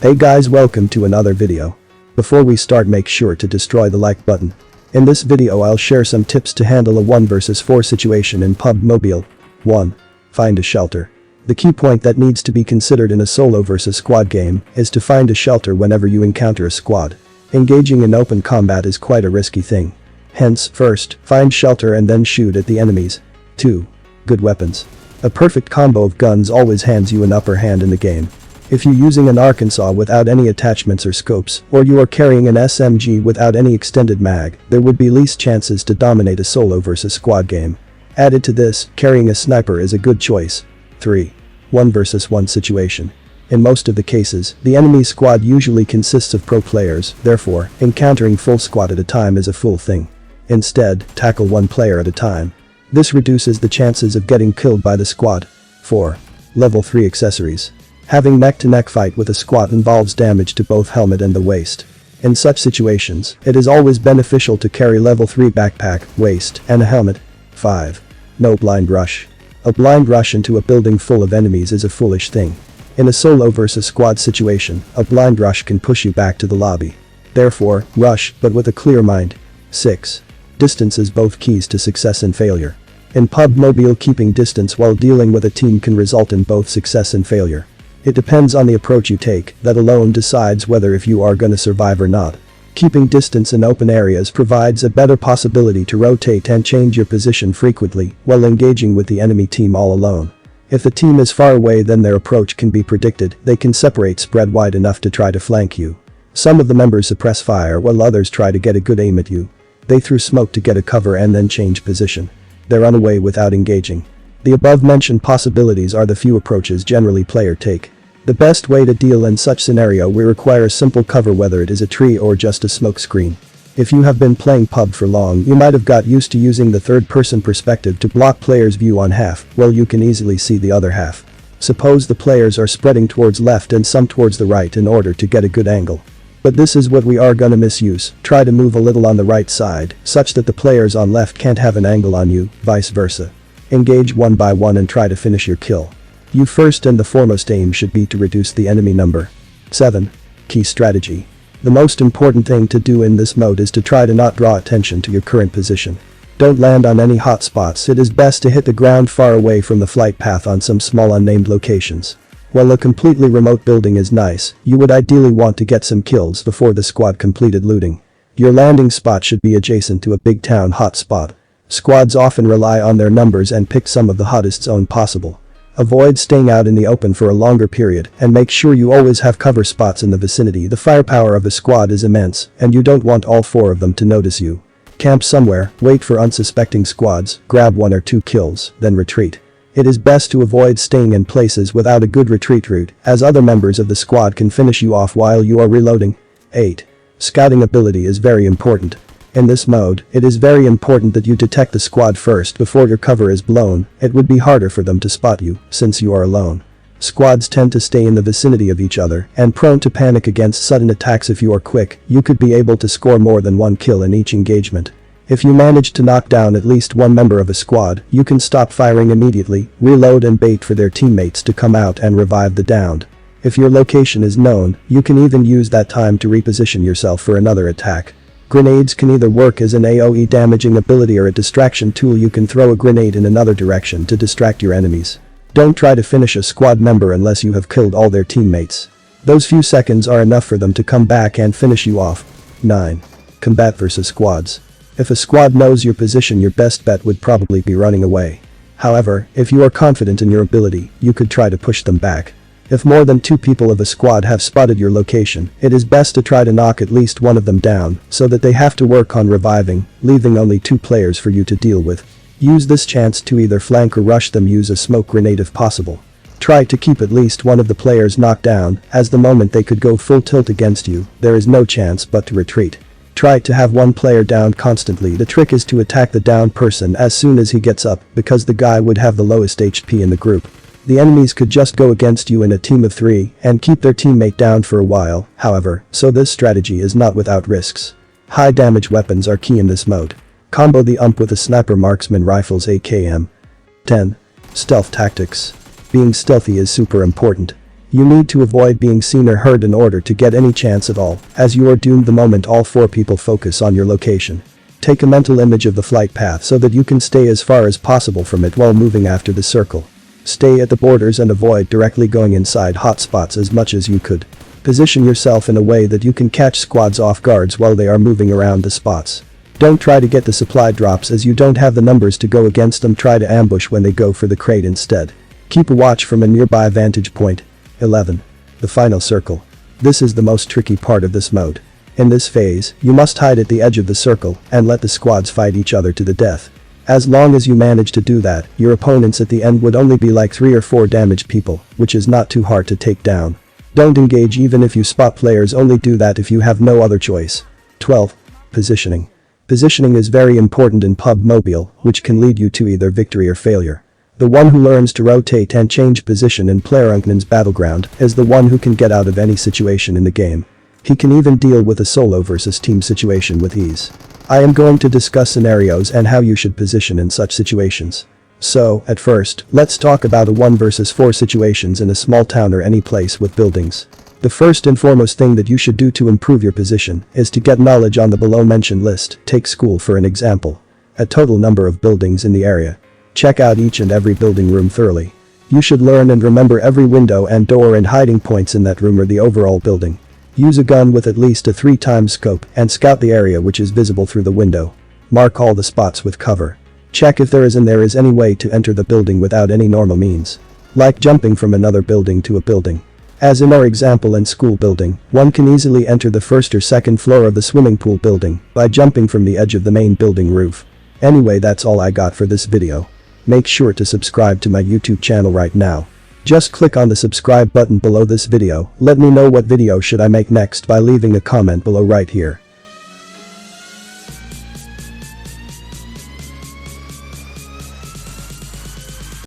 Hey guys, welcome to another video. Before we start, make sure to destroy the like button. In this video I'll share some tips to handle a 1 vs 4 situation in Pubg Mobile. 1. Find a shelter. The key point that needs to be considered in a solo versus squad game is to find a shelter whenever you encounter a squad. Engaging in open combat is quite a risky thing. Hence, first, find shelter and then shoot at the enemies. 2. Good weapons. A perfect combo of guns always hands you an upper hand in the game. If you're using an Arkansas without any attachments or scopes, or you are carrying an SMG without any extended mag, there would be least chances to dominate a solo versus squad game. Added to this, carrying a sniper is a good choice. 3. 1 vs 1 situation. In most of the cases, the enemy squad usually consists of pro players, therefore, encountering full squad at a time is a fool thing. Instead, tackle one player at a time. This reduces the chances of getting killed by the squad. 4. Level 3 accessories. Having neck-to-neck fight with a squad involves damage to both helmet and the waist. In such situations, it is always beneficial to carry level 3 backpack, waist, and a helmet. 5. No blind rush. A blind rush into a building full of enemies is a foolish thing. In a solo versus squad situation, a blind rush can push you back to the lobby. Therefore, rush, but with a clear mind. 6. Distance is both keys to success and failure. In Pubg Mobile, keeping distance while dealing with a team can result in both success and failure. It depends on the approach you take, that alone decides whether if you are gonna survive or not. Keeping distance in open areas provides a better possibility to rotate and change your position frequently while engaging with the enemy team all alone. If the team is far away, then their approach can be predicted, they can separate spread wide enough to try to flank you. Some of the members suppress fire while others try to get a good aim at you. They threw smoke to get a cover and then change position. They run away without engaging. The above-mentioned possibilities are the few approaches generally players take. The best way to deal in such scenario will require a simple cover, whether it is a tree or just a smoke screen. If you have been playing Pubg for long, you might have got used to using the third-person perspective to block players' view on half, well, you can easily see the other half. Suppose the players are spreading towards left and some towards the right in order to get a good angle. But this is what we are gonna misuse. Try to move a little on the right side, such that the players on left can't have an angle on you, vice versa. Engage one by one and try to finish your kill. Your first and the foremost aim should be to reduce the enemy number. 7. Key strategy. The most important thing to do in this mode is to try to not draw attention to your current position. Don't land on any hot spots. It is best to hit the ground far away from the flight path on some small unnamed locations. While a completely remote building is nice, you would ideally want to get some kills before the squad completed looting. Your landing spot should be adjacent to a big town hotspot. Squads often rely on their numbers and pick some of the hottest zone possible. Avoid staying out in the open for a longer period and make sure you always have cover spots in the vicinity. The firepower of a squad is immense and you don't want all 4 of them to notice you. Camp somewhere, wait for unsuspecting squads, grab 1 or 2 kills, then retreat. It is best to avoid staying in places without a good retreat route, as other members of the squad can finish you off while you are reloading. 8. Scouting ability is very important. In this mode, it is very important that you detect the squad first before your cover is blown. It would be harder for them to spot you, since you are alone. Squads tend to stay in the vicinity of each other and prone to panic against sudden attacks. If you are quick, you could be able to score more than 1 kill in each engagement. If you manage to knock down at least 1 member of a squad, you can stop firing immediately, reload and bait for their teammates to come out and revive the downed. If your location is known, you can even use that time to reposition yourself for another attack. Grenades can either work as an AoE damaging ability or a distraction tool. You can throw a grenade in another direction to distract your enemies. Don't try to finish a squad member unless you have killed all their teammates. Those few seconds are enough for them to come back and finish you off. 9. Combat versus squads. If a squad knows your position, your best bet would probably be running away. However, if you are confident in your ability, you could try to push them back. If more than 2 people of a squad have spotted your location, it is best to try to knock at least one of them down so that they have to work on reviving, leaving only 2 players for you to deal with. Use this chance to either flank or rush them. Use a smoke grenade if possible. Try to keep at least one of the players knocked down, as the moment they could go full tilt against you, there is no chance but to retreat. Try to have 1 player down constantly. The trick is to attack the downed person as soon as he gets up, because the guy would have the lowest HP in the group. The enemies could just go against you in a team of 3 and keep their teammate down for a while, however, so this strategy is not without risks. High damage weapons are key in this mode. Combo the UMP with a sniper marksman rifles AKM. 10. Stealth tactics. Being stealthy is super important. You need to avoid being seen or heard in order to get any chance at all, as you are doomed the moment all 4 people focus on your location. Take a mental image of the flight path so that you can stay as far as possible from it while moving after the circle. Stay at the borders and avoid directly going inside hotspots as much as you could. Position yourself in a way that you can catch squads off guards while they are moving around the spots. Don't try to get the supply drops as you don't have the numbers to go against them. Try to ambush when they go for the crate instead. Keep a watch from a nearby vantage point. 11. The final circle. This is the most tricky part of this mode. In this phase, you must hide at the edge of the circle and let the squads fight each other to the death. As long as you manage to do that, your opponents at the end would only be like 3 or 4 damaged people, which is not too hard to take down. Don't engage even if you spot players, only do that if you have no other choice. 12. Positioning. Positioning is very important in Pubg Mobile, which can lead you to either victory or failure. The one who learns to rotate and change position in ᴜᴏᴜᴛ's battleground is the one who can get out of any situation in the game. He can even deal with a solo versus team situation with ease. I am going to discuss scenarios and how you should position in such situations. So, at first, let's talk about a 1 versus 4 situations in a small town or any place with buildings. The first and foremost thing that you should do to improve your position is to get knowledge on the below mentioned list. Take school for an example. A total number of buildings in the area. Check out each and every building room thoroughly. You should learn and remember every window and door and hiding points in that room or the overall building. Use a gun with at least a 3x scope and scout the area which is visible through the window. Mark all the spots with cover. Check if there is any way to enter the building without any normal means. Like jumping from another building to a building. As in our example in school building, one can easily enter the first or second floor of the swimming pool building by jumping from the edge of the main building roof. Anyway, that's all I got for this video. Make sure to subscribe to my YouTube channel right now. Just click on the subscribe button below this video. Let me know what video should I make next by leaving a comment below right here.